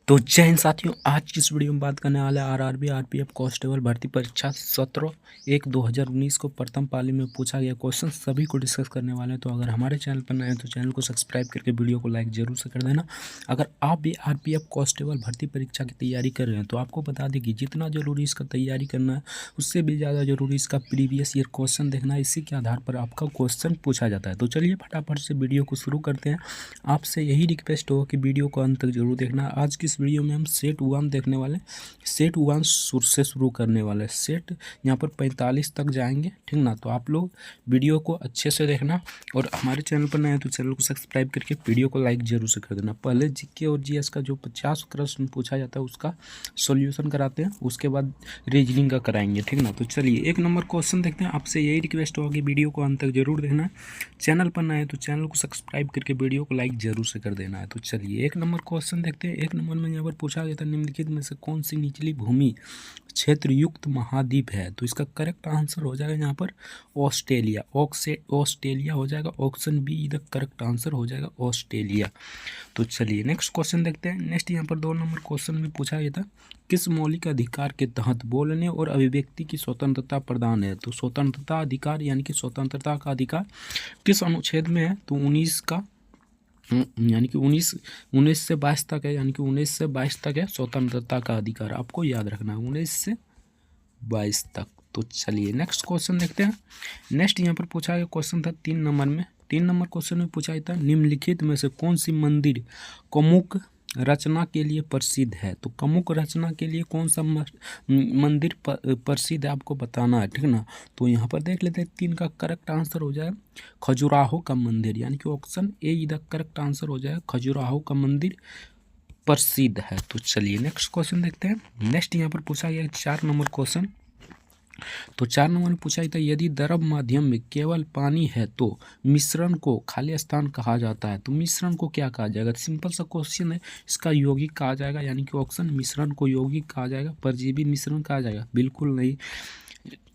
तो जय हिंद साथियों, आज की इस वीडियो में बात करने वाले आरआरबी आरपीएफ कांस्टेबल भर्ती परीक्षा 17/1/2019 को प्रथम पाली में पूछा गया क्वेश्चन सभी को डिस्कस करने वाले हैं। तो अगर हमारे चैनल पर नए हैं तो चैनल को सब्सक्राइब करके वीडियो को लाइक जरूर से कर देना। अगर आप भी आरपीएफ कांस्टेबल भर्ती परीक्षा की तैयारी कर रहे हैं तो आपको बता दें कि जितना जरूरी इसका तैयारी करना है उससे भी ज़्यादा जरूरी इसका प्रीवियस ईयर क्वेश्चन देखना है। इसी के आधार पर आपका क्वेश्चन पूछा जाता है। तो चलिए फटाफट से वीडियो को शुरू करते हैं। आपसे यही रिक्वेस्ट हो कि वीडियो को अंत तक जरूर देखना। आज की इस वीडियो में हम सेट 1 देखने वाले, सेट 1 से शुरू करने वाले। सेट यहाँ पर 45 तक जाएंगे, ठीक ना। तो आप लोग वीडियो को अच्छे से देखना और हमारे चैनल पर नए हैं तो चैनल को सब्सक्राइब करके वीडियो को लाइक जरूर से कर देना। पहले जीके और जीएस का जो 50 प्रश्न पूछा जाता है उसका सॉल्यूशन कराते हैं, उसके बाद रीजनिंग का कराएंगे, ठीक ना। तो चलिए 1 नंबर क्वेश्चन देखते हैं। आपसे यही रिक्वेस्ट होगी वीडियो को अंत तक जरूर देखना। चैनल पर नए हैं तो चैनल को सब्सक्राइब करके वीडियो को लाइक जरूर से कर देना है। तो चलिए 1 नंबर क्वेश्चन देखते हैं। 1 नंबर में यहाँ पर पूछा गया था निम्नलिखित में से कौन सी निचली भूमि क्षेत्र युक्त महाद्वीप है। तो इसका करेक्ट आंसर हो जाएगा यहाँ पर ऑस्ट्रेलिया। ऑस्ट्रेलिया हो जाएगा। ऑप्शन बी इधर करेक्ट आंसर हो जाएगा ऑस्ट्रेलिया। तो चलिए नेक्स्ट क्वेश्चन देखते हैं। नेक्स्ट यहाँ पर 2 नंबर क्वेश्चन में पूछा गया था किस मौलिक अधिकार के तहत बोलने और अभिव्यक्ति की स्वतंत्रता प्रदान है। तो स्वतंत्रता अधिकार यानी कि स्वतंत्रता का अधिकार किस अनुच्छेद में है। तो 19 का यानी कि 19 से 22 तक है, यानी कि 19 से 22 तक है स्वतंत्रता का अधिकार। आपको याद रखना है 19 से 22 तक। तो चलिए नेक्स्ट क्वेश्चन देखते हैं। नेक्स्ट यहाँ पर पूछा गया क्वेश्चन था 3 नंबर में। 3 नंबर क्वेश्चन में पूछा था निम्नलिखित में से कौन सी मंदिर कमुक रचना के लिए प्रसिद्ध है। तो कमुक रचना के लिए कौन सा मंदिर प्रसिद्ध है आपको बताना है, ठीक ना। तो यहाँ पर देख लेते हैं 3 का करेक्ट आंसर हो जाए खजुराहो का मंदिर, यानी कि ऑप्शन ए इधर करेक्ट आंसर हो जाए खजुराहो का मंदिर प्रसिद्ध है। तो चलिए नेक्स्ट क्वेश्चन देखते हैं। नेक्स्ट यहाँ पर पूछा गया 4 नंबर क्वेश्चन। तो 4 नंबर में पूछा था यदि द्रव माध्यम में केवल पानी है तो मिश्रण को खाली स्थान कहा जाता है। तो मिश्रण को क्या कहा जाएगा। सिंपल सा क्वेश्चन है, इसका यौगिक कहा जाएगा, यानी कि ऑप्शन मिश्रण को यौगिक कहा जाएगा। परजीवी मिश्रण कहा जाएगा, बिल्कुल नहीं।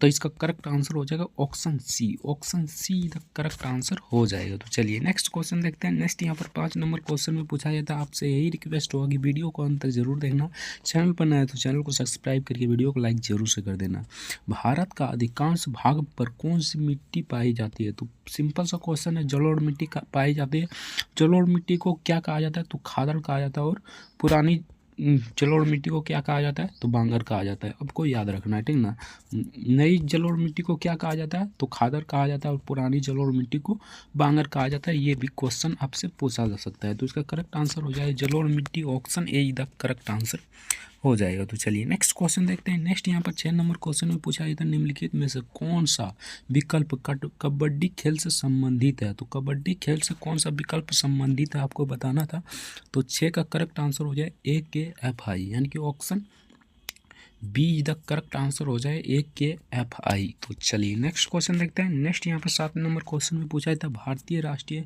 तो इसका करेक्ट आंसर हो जाएगा option C. Option C the correct answer हो जाएगा। तो चलिए नेक्स्ट क्वेश्चन देखते हैं। नेक्स्ट यहाँ पर 5 नंबर क्वेश्चन में पूछा गया था। आपसे यही रिक्वेस्ट होगा कि वीडियो को अंत तक जरूर देखना। चैनल पर नया है तो चैनल को सब्सक्राइब करके वीडियो को लाइक जरूर से कर देना। भारत का अधिकांश भाग पर कौन सी मिट्टी पाई जाती है। तो सिंपल सा क्वेश्चन है, जलोढ़ मिट्टी पाई जाती है। जलोढ़ मिट्टी को क्या कहा जाता है। तो खादड़ कहा जाता है। और पुरानी जलोढ़ मिट्टी को क्या कहा जाता है। तो बांगर कहा जाता है। आपको याद रखना है, ठीक ना। नई जलोढ़ मिट्टी को क्या कहा जाता है। तो खादर कहा जाता है। और पुरानी जलोढ़ मिट्टी को बांगर कहा जाता है। ये भी क्वेश्चन आपसे पूछा जा सकता है। तो इसका करेक्ट आंसर हो जाएगा जलोढ़ मिट्टी। ऑप्शन ए इधर करेक्ट आंसर हो जाएगा। तो चलिए नेक्स्ट क्वेश्चन देखते हैं। नेक्स्ट यहाँ पर 6 नंबर क्वेश्चन में पूछा गया था निम्नलिखित में से कौन सा विकल्प कबड्डी खेल से संबंधित है। तो कबड्डी खेल से कौन सा विकल्प संबंधित है आपको बताना था। तो 6 का करेक्ट आंसर हो जाए AKFI, यानी कि option be the correct answer हो जाए AKFI। तो चलिए नेक्स्ट क्वेश्चन देखते हैं। नेक्स्ट यहाँ पर 7 नंबर क्वेश्चन में पूछा था भारतीय राष्ट्रीय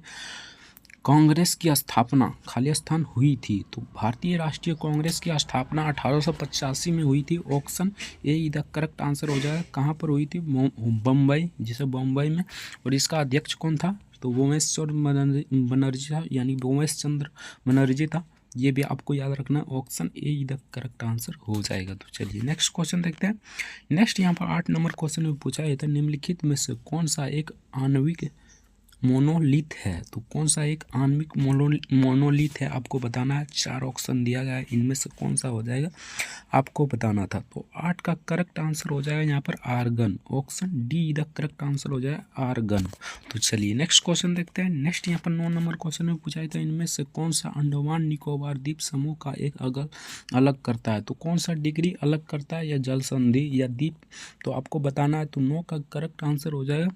कांग्रेस की स्थापना खाली स्थान हुई थी। तो भारतीय राष्ट्रीय कांग्रेस की स्थापना 1885 में हुई थी। ऑप्शन ए इधर करेक्ट आंसर हो जाएगा। कहाँ पर हुई थी। बम्बई, जिसे बम्बई में। और इसका अध्यक्ष कौन था। तो भोमेश्वर बनर्जी था, यानी भोमेश चंद्र बनर्जी था। ये भी आपको याद रखना है। ऑप्शन ए इधर करेक्ट आंसर हो जाएगा। तो चलिए नेक्स्ट क्वेश्चन देखते हैं। नेक्स्ट यहाँ पर 8 नंबर क्वेश्चन में पूछा गया था निम्नलिखित में से कौन सा एक आणविक मोनोलिथ है। तो कौन सा एक आणविक मोनोलिथ है आपको बताना है। 4 ऑप्शन दिया गया है, इनमें से कौन सा हो जाएगा आपको बताना था। तो 8 का करेक्ट आंसर हो जाएगा यहाँ पर आर्गन। ऑप्शन डी इधर करेक्ट आंसर हो जाएगा आर्गन। तो चलिए नेक्स्ट क्वेश्चन देखते हैं। नेक्स्ट यहाँ पर 9 नंबर क्वेश्चन में पूछा था इनमें से कौन सा अंडमान निकोबार द्वीप समूह का एक अलग करता है। तो कौन सा डिग्री अलग करता है, या जल संधि या द्वीप। तो आपको बताना है। तो 9 का करेक्ट आंसर हो जाएगा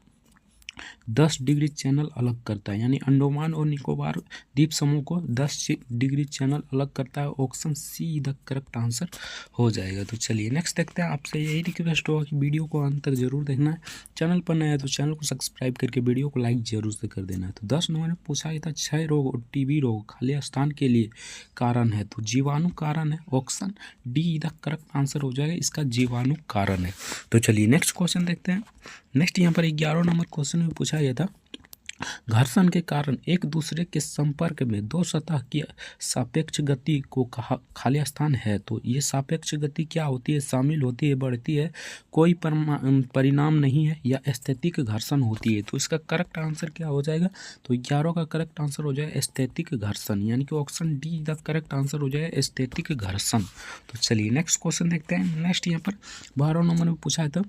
10 डिग्री चैनल अलग करता है, यानी अंडमान और निकोबार द्वीप समूह को 10 डिग्री चैनल अलग करता है। Option C the correct answer हो जाएगा। तो चलिए नेक्स्ट देखते हैं। आपसे यही रिक्वेस्ट होगा कि वीडियो को अंत तक जरूर देखना है। चैनल पर नया है तो चैनल को सब्सक्राइब करके वीडियो को लाइक जरूर से कर देना है। तो 10 नंबर में पूछा गया था क्षय रोग और टीबी रोग खाली स्थान के लिए कारण है। तो जीवाणु कारण है। Option D the correct answer हो जाएगा, इसका जीवाणु कारण है। तो चलिए नेक्स्ट क्वेश्चन देखते हैं। नेक्स्ट यहाँ पर 11 नंबर क्वेश्चन में पूछा गया था घर्षण के कारण एक दूसरे के संपर्क में दो सतह की सापेक्ष गति को खाली स्थान है। तो ये सापेक्ष गति क्या होती है? शामिल होती है, बढ़ती है, कोई परिणाम नहीं है, या स्थैतिक घर्षण होती है। तो इसका करेक्ट आंसर क्या हो जाएगा? तो 11 का करेक्ट आंसर हो जाएगा स्थैतिक घर्षण, यानी कि option D the correct answer हो जाएगा स्थैतिक घर्षण। तो चलिए नेक्स्ट क्वेश्चन देखते हैं। नेक्स्ट यहाँ पर 12 नंबर में पूछा है, तो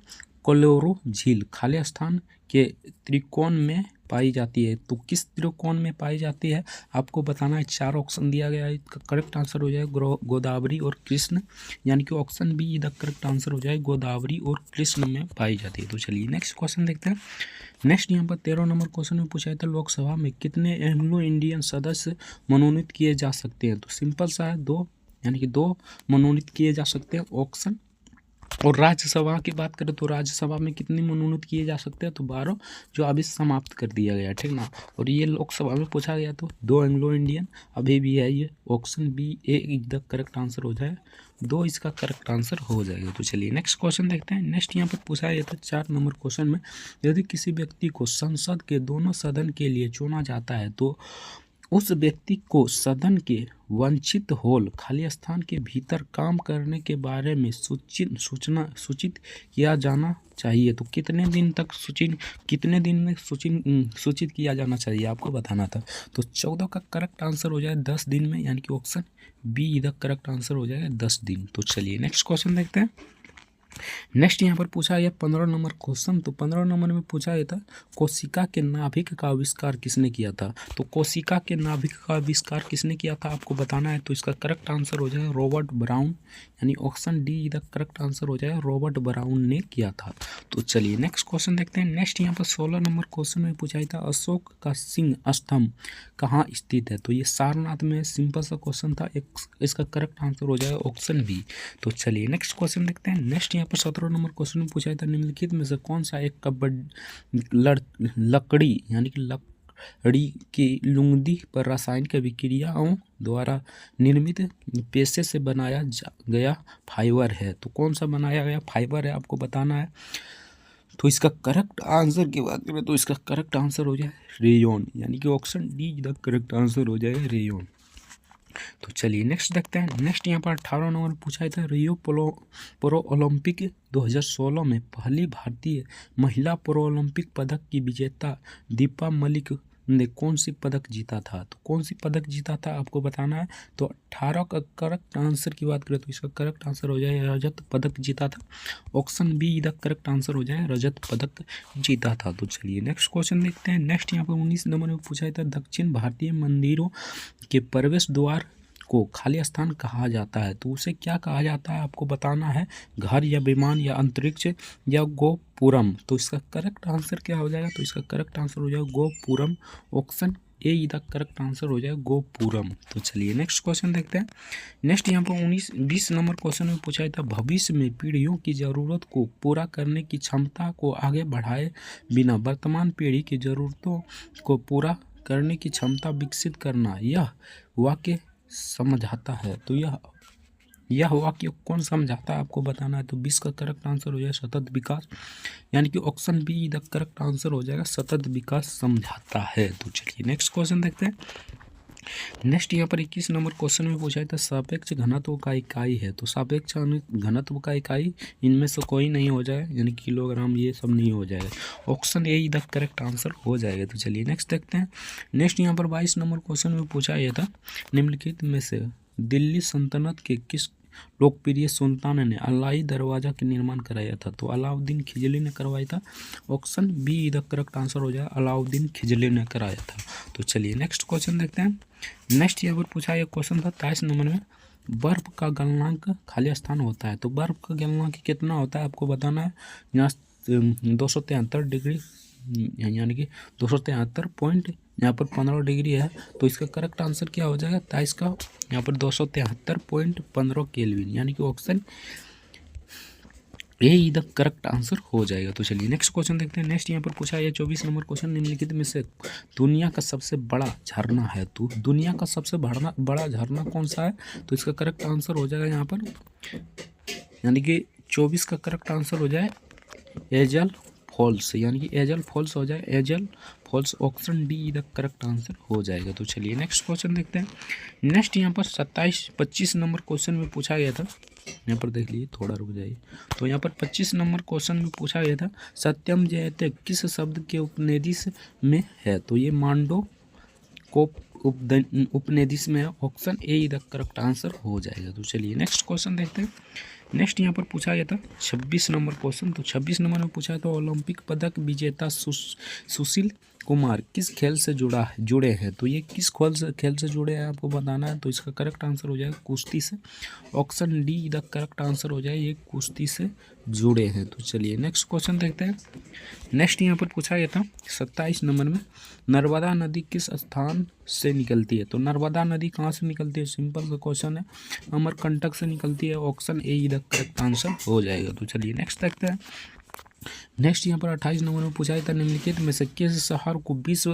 कोलोरो झील खाली स्थान के त्रिकोण में पाई जाती है। तो किस त्रिकोण में पाई जाती है आपको बताना है। 4 ऑप्शन दिया गया है, इसका करेक्ट आंसर हो जाएगा गोदावरी और कृष्ण, यानी कि option be the correct answer हो जाएगा गोदावरी और कृष्ण में पाई जाती है। तो चलिए नेक्स्ट क्वेश्चन देखते हैं। नेक्स्ट यहाँ पर 13 नंबर क्वेश्चन में पूछा था, लोकसभा में कितने एंग्लो इंडियन सदस्य मनोनीत किए जा सकते हैं? तो सिंपल सा है, 2, यानी कि 2 मनोनीत किए जा सकते हैं ऑप्शन। और राज्यसभा की बात करें तो राज्यसभा में कितने मनोनीत किए जा सकते हैं? तो 12, जो अभी समाप्त कर दिया गया, ठीक ना। और ये लोकसभा में पूछा गया तो 2 एंग्लो इंडियन अभी भी है, ये option B A the correct answer हो जाए, 2 इसका करेक्ट आंसर हो जाएगा। तो चलिए नेक्स्ट क्वेश्चन देखते हैं। नेक्स्ट यहाँ पर पूछा गया था 4 नंबर क्वेश्चन में, यदि किसी व्यक्ति को संसद के दोनों सदन के लिए चुना जाता है तो उस व्यक्ति को सदन के वंचित हॉल खाली स्थान के भीतर काम करने के बारे में सूचित किया जाना चाहिए। तो कितने दिन में सूचित किया जाना चाहिए आपको बताना था। तो 14 का करेक्ट आंसर हो जाए 10 दिन में, यानी कि ऑप्शन बी इधर करेक्ट आंसर हो जाएगा 10 दिन। तो चलिए नेक्स्ट क्वेश्चन देखते हैं। नेक्स्ट यहाँ पर पूछा गया 15 नंबर क्वेश्चन। तो 15 नंबर में पूछा गया था, कोशिका के नाभिक का आविष्कार किसने किया था? तो कोशिका के नाभिक का आविष्कार किसने किया था आपको बताना है। तो इसका करेक्ट आंसर हो जाएगा रॉबर्ट ब्राउन, यानी ऑप्शन डी इधर करेक्ट आंसर हो जाएगा रॉबर्ट ब्राउन ने किया था। तो चलिए नेक्स्ट क्वेश्चन देखते हैं। नेक्स्ट यहाँ पर 16 नंबर क्वेश्चन में पूछा था, अशोक का सिंह स्तंभ कहाँ स्थित है? तो ये सारनाथ में, सिंपल सा क्वेश्चन था, इसका करेक्ट आंसर हो जाएगा ऑप्शन बी। तो चलिए नेक्स्ट क्वेश्चन देखते हैं। नेक्स्ट यहाँ पर 17 नंबर क्वेश्चन में पूछा था, निम्नलिखित में से कौन सा एक लकड़ी, यानी कि लकड़ी की लुगदी पर रासायनिक अभिक्रियाओं द्वारा निर्मित पेशे से बनाया गया फाइबर है? तो कौन सा बनाया गया फाइबर है आपको बताना है। तो इसका करेक्ट आंसर की बात करें तो इसका करेक्ट आंसर हो जाए रेयॉन, यानी कि option D the correct answer हो जाएगा रेयॉन। तो चलिए नेक्स्ट देखते हैं। नेक्स्ट यहाँ पर 18 नंबर पूछा था, रियो प्रो ओलंपिक 2016 में पहली भारतीय महिला प्रो ओलंपिक पदक की विजेता दीपा मलिक ने कौन सी पदक जीता था? तो कौन सी पदक जीता था आपको बताना है। तो 18 का करेक्ट आंसर की बात करें तो इसका करेक्ट आंसर हो जाए रजत पदक जीता था, ऑप्शन बी इधर करेक्ट आंसर हो जाए रजत पदक जीता था। तो चलिए नेक्स्ट क्वेश्चन देखते हैं। नेक्स्ट यहाँ पर 19 नंबर में पूछा था, दक्षिण भारतीय मंदिरों के प्रवेश द्वार को खाली स्थान कहा जाता है? तो उसे क्या कहा जाता है आपको बताना है, घर या विमान या अंतरिक्ष या गोपुरम। तो इसका करेक्ट आंसर क्या हो जाएगा? तो इसका करेक्ट आंसर हो जाएगा गोपुरम, ऑप्शन ए इधर करेक्ट आंसर हो जाएगा गोपुरम। तो चलिए नेक्स्ट क्वेश्चन देखते हैं। नेक्स्ट यहाँ पर 20 नंबर क्वेश्चन में पूछा था, भविष्य में पीढ़ियों की जरूरत को पूरा करने की क्षमता को आगे बढ़ाए बिना वर्तमान पीढ़ी की जरूरतों को पूरा करने की क्षमता विकसित करना, यह वाक्य समझाता है। तो यह वाक्य कौन समझाता है आपको बताना है। तो 20 का करेक्ट आंसर हो जाएगा सतत विकास, यानी कि option be the correct answer हो जाएगा सतत विकास समझाता है। तो चलिए नेक्स्ट क्वेश्चन देखते हैं। नेक्स्ट यहाँ पर 21 नंबर क्वेश्चन में पूछा था, सापेक्ष घनत्व का इकाई है? तो सापेक्ष घनत्व का इकाई इनमें से कोई नहीं हो जाए, यानी किलोग्राम, ये सब नहीं हो जाएगा, option A the correct answer हो जाएगा। तो चलिए नेक्स्ट देखते हैं। नेक्स्ट यहाँ पर 22 नंबर क्वेश्चन में पूछा यह था, निम्नलिखित में से दिल्ली सल्तनत के किस लोकप्रिय सुल्तान ने अलाई दरवाजा का निर्माण कराया था? तो अलाउद्दीन खिजली ने करवाया था, ऑप्शन बी इधर करेक्ट आंसर हो जाए अलाउद्दीन खिजली ने कराया था। तो चलिए नेक्स्ट क्वेश्चन देखते हैं। नेक्स्ट यहाँ पर पूछा यह क्वेश्चन था 23 नंबर में, बर्फ का गलनांक खाली स्थान होता है? तो बर्फ का गलनांक कितना होता है आपको बताना है। यहाँ 273 डिग्री, यानी कि 273 पॉइंट यहाँ पर 15 डिग्री है। तो इसका करेक्ट आंसर क्या हो जाएगा 23 का, यहाँ पर 273.15 केल्विन, यानी कि ऑप्शन ए इधर करेक्ट आंसर हो जाएगा। तो चलिए नेक्स्ट क्वेश्चन देखते हैं। नेक्स्ट यहाँ पर पूछा है 24 नंबर क्वेश्चन, निम्नलिखित में से दुनिया का सबसे बड़ा झरना है? तो दुनिया का सबसे बड़ा झरना कौन सा है? तो इसका करेक्ट आंसर हो जाएगा यहाँ पर, यानी कि 24 का करेक्ट आंसर हो जाए एजल फॉल्स, यानी कि एजल फॉल्स हो जाए, एजल false. Option D the correct answer हो जाएगा। तो चलिए नेक्स्ट क्वेश्चन देखते हैं। नेक्स्ट यहाँ पर 25 नंबर क्वेश्चन में पूछा गया था, यहाँ पर देख लीजिए, थोड़ा रुक जाइए। तो यहाँ पर 25 नंबर क्वेश्चन में पूछा गया था सत्यम जयते किस शब्द के उपनिदेश में है? तो ये मांडो को उपनिदेश में है। Option A the correct answer हो जाएगा। तो चलिए नेक्स्ट क्वेश्चन देखते हैं। नेक्स्ट यहाँ पर पूछा गया था 26 नंबर क्वेश्चन। तो 26 नंबर में पूछा था ओलंपिक पदक विजेता सुशील कुमार किस खेल से जुड़े हैं? तो ये किस खेल से जुड़े हैं आपको बताना है। तो इसका करेक्ट आंसर हो जाएगा कुश्ती से। Option D the correct answer हो जाए, ये कुश्ती से जुड़े हैं। तो चलिए नेक्स्ट क्वेश्चन देखते हैं। नेक्स्ट यहाँ पर पूछा गया था 27 नंबर में नर्मदा नदी किस स्थान से निकलती है? तो नर्मदा नदी कहाँ से निकलती है? सिंपल सा क्वेश्चन है, अमरकंटक से निकलती है। Option A the correct answer हो जाएगा। तो चलिए नेक्स्ट देखते हैं। नेक्स्ट यहाँ पर 28 नंबर में पूछा था निम्नलिखित में से किस शहर को विश्व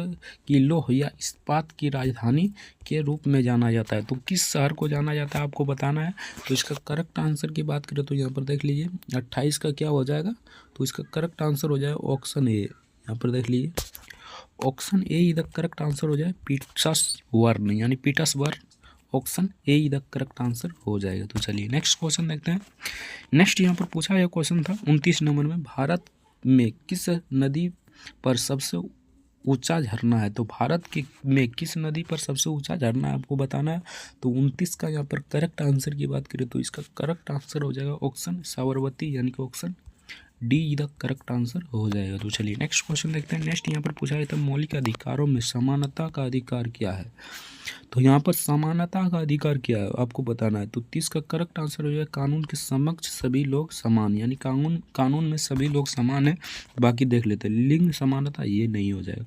की लौह या इस्पात की राजधानी के रूप में जाना जाता है? तो किस शहर को जाना जाता है आपको बताना है। तो इसका करेक्ट आंसर की बात करें तो यहाँ पर देख लीजिए 28 का क्या हो जाएगा। तो इसका करेक्ट आंसर हो जाएगा ऑप्शन ए। यहाँ पर देख लीजिए ऑप्शन ए इधर करेक्ट आंसर हो जाए पीटर्सबर्ग, यानी पीटर्सबर्ग। ऑप्शन ए इधर करेक्ट आंसर हो जाएगा। तो चलिए नेक्स्ट क्वेश्चन देखते हैं। नेक्स्ट यहाँ पर पूछा गया क्वेश्चन था 29 नंबर में भारत में किस नदी पर सबसे ऊंचा झरना है? तो भारत में किस नदी पर सबसे ऊंचा झरना है आपको बताना है। तो 29 का यहाँ पर करेक्ट आंसर की बात करें तो इसका करेक्ट आंसर हो जाएगा ऑप्शन साबरमती, यानी कि option D the correct answer हो जाएगा। तो चलिए नेक्स्ट क्वेश्चन देखते हैं। नेक्स्ट यहाँ पर पूछा गया था मौलिक अधिकारों में समानता का अधिकार क्या है? तो यहाँ पर समानता का अधिकार क्या है आपको बताना है। तो 30 का करेक्ट आंसर हो जाएगा कानून के समक्ष सभी लोग समान, यानी कानून में सभी लोग समान है। बाकी देख लेते हैं। लिंग समानता ये नहीं हो जाएगा।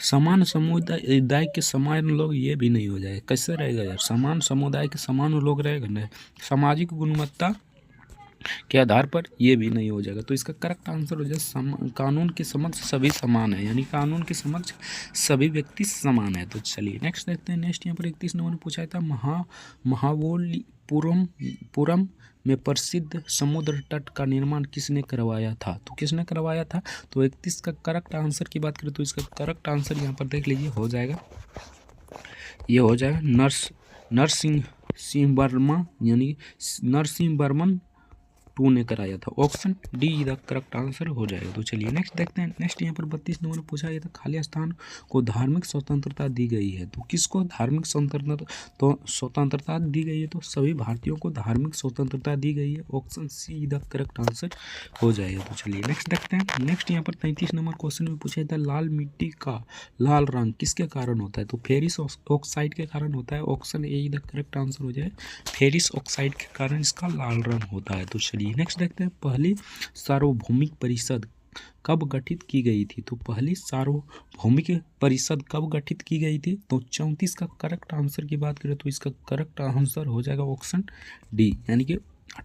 समान समुदाय के समान लोग ये भी नहीं हो जाएगा। कैसे रहेगा यार? समान समुदाय के समान लोग रहेगा नहीं। सामाजिक गुणवत्ता के आधार पर ये भी नहीं हो जाएगा। तो इसका करेक्ट आंसर हो जाए कानून के समक्ष सभी समान है, यानी कानून के समक्ष सभी व्यक्ति समान है। तो चलिए नेक्स्ट देखते हैं। नेक्स्ट यहाँ पर 31 नंबर में पूछा था महाबलीपुरम में प्रसिद्ध समुद्र तट का निर्माण किसने करवाया था? तो किसने करवाया था? तो 31 का करेक्ट आंसर की बात करें तो इसका करेक्ट आंसर यहाँ पर देख लीजिए हो जाएगा, ये हो जाएगा नरसिंह वर्मा, यानी नरसिंह वर्मन 2 ने कराया था। Option D the correct answer हो जाएगा। तो चलिए नेक्स्ट देखते हैं। नेक्स्ट यहाँ पर 32 नंबर में पूछा गया था खाली स्थान को धार्मिक स्वतंत्रता दी गई है। तो किसको धार्मिक स्वतंत्रता दी गई है? तो सभी भारतीयों को धार्मिक स्वतंत्रता दी गई है। Option C the correct answer हो जाएगा। तो चलिए नेक्स्ट देखते हैं। नेक्स्ट यहाँ पर 33 नंबर क्वेश्चन में पूछा था लाल मिट्टी का लाल रंग किसके कारण होता है? तो फेरिस ऑक्साइड के कारण होता है। Option A the correct answer हो जाए, फेरिस ऑक्साइड के कारण इसका लाल रंग होता है। तो नेक्स्ट देखते हैं पहली सार्वभौमिक परिषद कब गठित की गई थी? तो पहली सार्वभौमिक परिषद कब गठित की गई थी? तो 34 का करेक्ट आंसर की बात करें तो इसका करेक्ट आंसर हो जाएगा ऑप्शन डी, यानी कि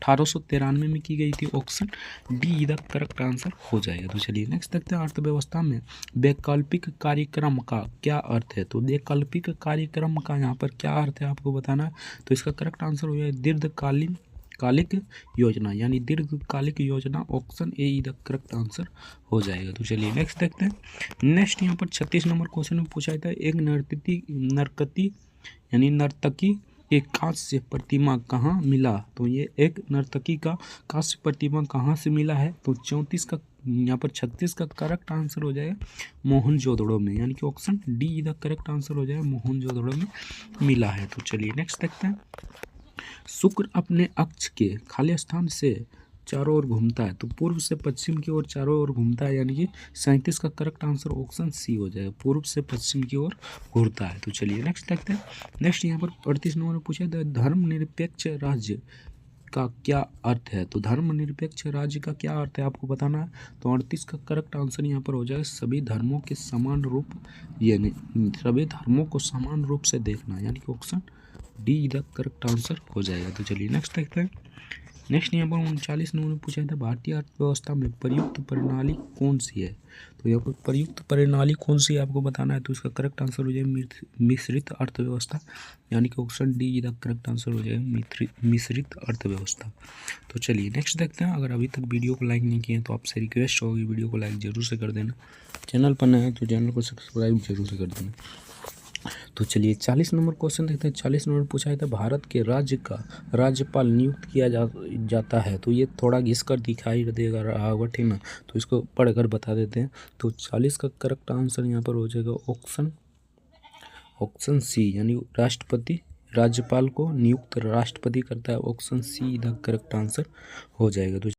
1893 में की गई थी। Option D the correct answer हो जाएगा। तो चलिए नेक्स्ट देखते हैं अर्थव्यवस्था में वैकल्पिक कार्यक्रम का क्या अर्थ है? तो वैकल्पिक कार्यक्रम का यहाँ पर क्या अर्थ है आपको बताना है। तो इसका करेक्ट आंसर हो जाएगा दीर्घकालिक योजना, यानी दीर्घकालिक योजना। Option A the correct answer हो जाएगा। तो चलिए नेक्स्ट देखते हैं। नेक्स्ट यहाँ पर 36 नंबर क्वेश्चन में पूछा था एक नर्तकी एक कांस्य प्रतिमा कहाँ मिला? तो ये एक नर्तकी का कांस्य प्रतिमा कहाँ से मिला है? तो 34 का यहाँ पर 36 का करेक्ट आंसर हो जाएगा मोहनजोदड़ो में, यानी कि option D the correct answer हो जाएगा मोहनजोदड़ो में मिला है। तो चलिए नेक्स्ट देखते हैं। शुक्र अपने अक्ष के खाली स्थान से चारों ओर घूमता है। तो पूर्व से पश्चिम की ओर चारों ओर घूमता है, यानी कि 37 का करेक्ट आंसर ऑप्शन सी हो जाएगा, पूर्व से पश्चिम की ओर घूरता है। तो चलिए नेक्स्ट देखते हैं। नेक्स्ट यहाँ पर 38 नंबर में पूछा था धर्मनिरपेक्ष राज्य का क्या अर्थ है? तो धर्मनिरपेक्ष राज्य का क्या अर्थ है आपको बताना है। तो 38 का करेक्ट आंसर यहाँ पर हो जाएगा सभी धर्मों के समान रूप, यानी सभी धर्मों को समान रूप से देखना, यानी कि option D the correct answer हो जाएगा। तो चलिए नेक्स्ट देखते हैं। नेक्स्ट यहाँ पर 39 नंबर में पूछा था भारतीय अर्थव्यवस्था में प्रयुक्त प्रणाली कौन सी है। तो यहाँ पर प्रयुक्त प्रणाली कौन सी है आपको बताना है। तो इसका करेक्ट आंसर हो जाएगा मिश्रित अर्थव्यवस्था, यानी कि ऑप्शन डी इधर करेक्ट आंसर हो जाएगा मिश्रित अर्थव्यवस्था। तो चलिए नेक्स्ट देखते हैं। अगर अभी तक वीडियो को लाइक नहीं किए तो आपसे रिक्वेस्ट होगी वीडियो को लाइक जरूर से कर देना, चैनल पर नया है तो चैनल को सब्सक्राइब जरूर से कर देना। तो चलिए 40 नंबर क्वेश्चन देखते हैं। 40 नंबर पूछा है था भारत के राज्य का राज्यपाल नियुक्त किया जाता है। तो ये थोड़ा घिस कर दिखाई देगा रहा होगा, ठीक ना, तो इसको पढ़कर बता देते हैं। तो 40 का करेक्ट आंसर यहाँ पर हो जाएगा ऑप्शन सी, यानी राष्ट्रपति राज्यपाल को नियुक्त राष्ट्रपति करता है। Option C the correct answer हो जाएगा। तो